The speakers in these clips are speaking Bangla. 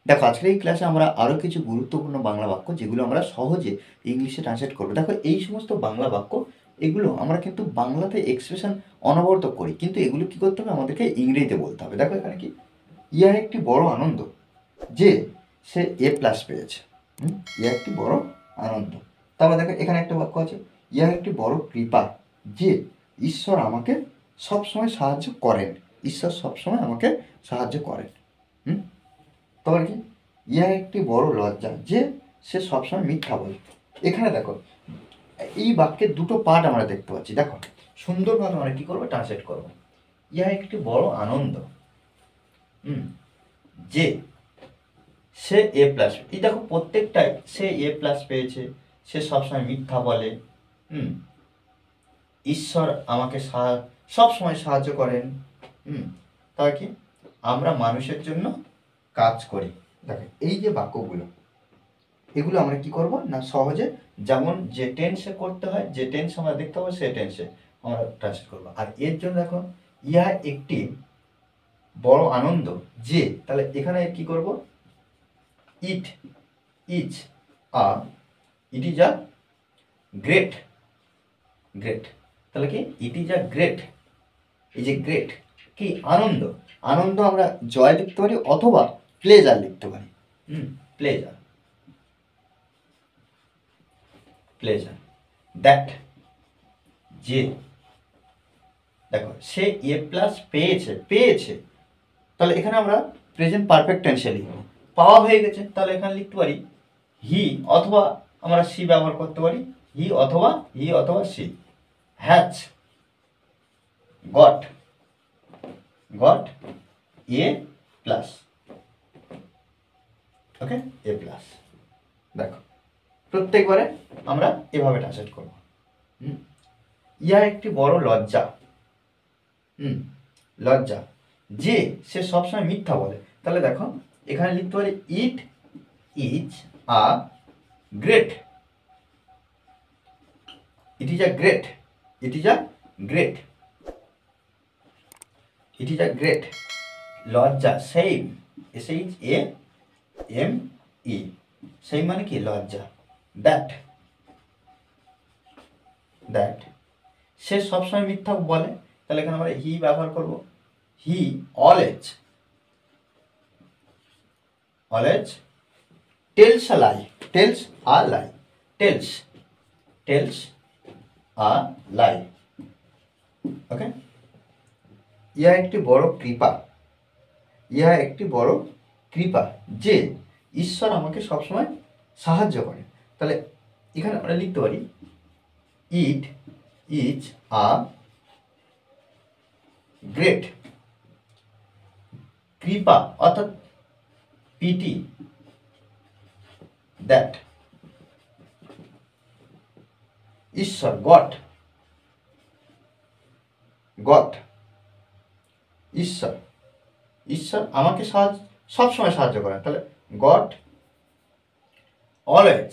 দেখো আজকের এই ক্লাসে আমরা আরও কিছু গুরুত্বপূর্ণ বাংলা বাক্য যেগুলো আমরা সহজে ইংলিশে ট্রান্সলেট করবো। দেখো এই সমস্ত বাংলা বাক্য এগুলো আমরা কিন্তু বাংলাতে এক্সপ্রেশন অনবরত করি, কিন্তু এগুলো কী করতে হবে, আমাদেরকে ইংরেজিতে বলতে হবে। দেখো এখানে কি, ইহার একটি বড় আনন্দ যে সে A+ পেয়েছে। ইহা একটি বড় আনন্দ। তারপরে দেখো এখানে একটা বাক্য আছে, ইহা একটি বড় কৃপা যে ঈশ্বর আমাকে সবসময় সাহায্য করেন। ঈশ্বর সবসময় আমাকে সাহায্য করেন। তারপরে কি, ইহা একটি বড় লজ্জা যে সে সবসময় মিথ্যা বলে। এখানে দেখো এই বাক্যের দুটো পার্ট আমরা দেখতে পাচ্ছি। দেখো সুন্দরভাবে আমরা কী করবো, ট্রান্সলেট করবো। ইহা একটি বড় আনন্দ যে সে A+, এই দেখো প্রত্যেকটাই সে A+ পেয়েছে, সে সবসময় মিথ্যা বলে, ঈশ্বর আমাকে সবসময় সাহায্য করেন। তাই কি, আমরা মানুষের জন্য কাজ করি। দেখো এই যে বাক্যগুলো, এগুলো আমরা কি করব না, সহজে যেমন যে টেন্সে করতে হয়, যে টেন্স আমরা দেখতে পাবো সে টেন্সে আমরা ট্রান্সলেট করবো। আর এর জন্য দেখো ইহা একটি বড় আনন্দ যে, তাহলে এখানে কি করব, ইট ইজ আ গ্রেট, তাহলে কি, ইট ইজ আ গ্রেট, এই যে গ্রেট কি, আনন্দ, আনন্দ আমরা জয় লিখতে পারি অথবা প্লেজার লিখতে পারি। প্লেজার, দ্যাট যে, দেখো সে A+ পেয়েছে, তাহলে এখানে আমরা প্রেজেন্ট পারফেক্ট টেন্সে লিখব। পাওয়া হয়ে গেছে, তাহলে এখানে লিখতে পারি হি, অথবা আমরা সি ব্যবহার করতে পারি, হি অথবা she. Has got A+, okay, A+। দেখো প্রত্যেকবারে আমরা এভাবে ট্রান্সলেট করব। ইহা একটি বড় লজ্জা, লজ্জা যে সে সবসময় মিথ্যা বলে। তাহলে দেখো এখানে লিখতে পারি ইট ইজ আ গ্রেট, লজ্জা, সেইম, SHAME, সেই মানে কি, লজ্জা। দ্যাট সে সবসময় মিথ্যা বলে, তাহলে এখানে আমরা হি ব্যবহার করব, হি অলওয়েজ টেলস আ লাই, ওকে। ইহা একটি বড় কৃপা যে ঈশ্বর আমাকে সবসময় সাহায্য করে। তাহলে এখানে আমরা লিখতে পারি ইট ইজ আ গ্রেট কৃপা, অর্থাৎ পিটি, দ্যাট ঈশ্বর ঈশ্বর আমাকে সবসময় সাহায্য করেন। তাহলে গড অলওয়েজ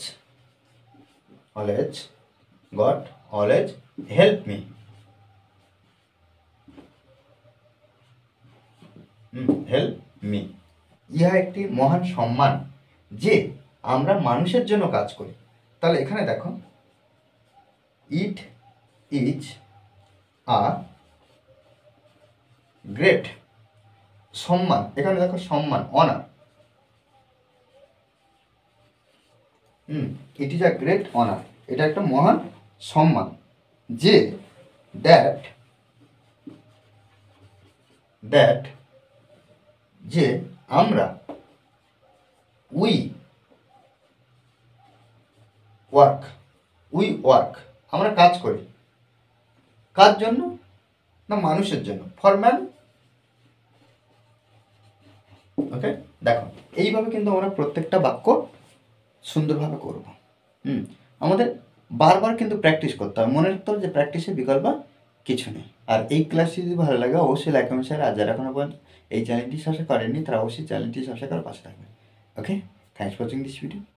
হেল্প মি, ইহা একটি মহান সম্মান যে আমরা মানুষের জন্য কাজ করি। তাহলে এখানে দেখো ইট ইজ আ গ্রেট, সম্মান, এখানে দেখো সম্মান, honour, it is a great honour, এটা একটা মহান সম্মান যে দ্যাট যে আমরা উই ওয়ার্ক আমরা কাজ করি, কার জন্য না, মানুষের জন্য, ফর ম্যান, ওকে। দেখো এইভাবে কিন্তু আমরা প্রত্যেকটা বাক্য সুন্দরভাবে করব। আমাদের বারবার কিন্তু প্র্যাকটিস করতে হবে, মনে রাখতে হবে যে প্র্যাকটিসের বিকল্প কিছু নেই। আর এই ক্লাসটি যদি ভালো লাগে অবশ্যই লাইক কমেন্ট শেয়ার, আর যারা এখনো পর্যন্ত এই চ্যানেলটি সাবস্ক্রাইব করেননি তারা অবশ্যই চ্যানেলটি সাবস্ক্রাইব করে পাশে থাকবেন। Okay, thanks for watching this video.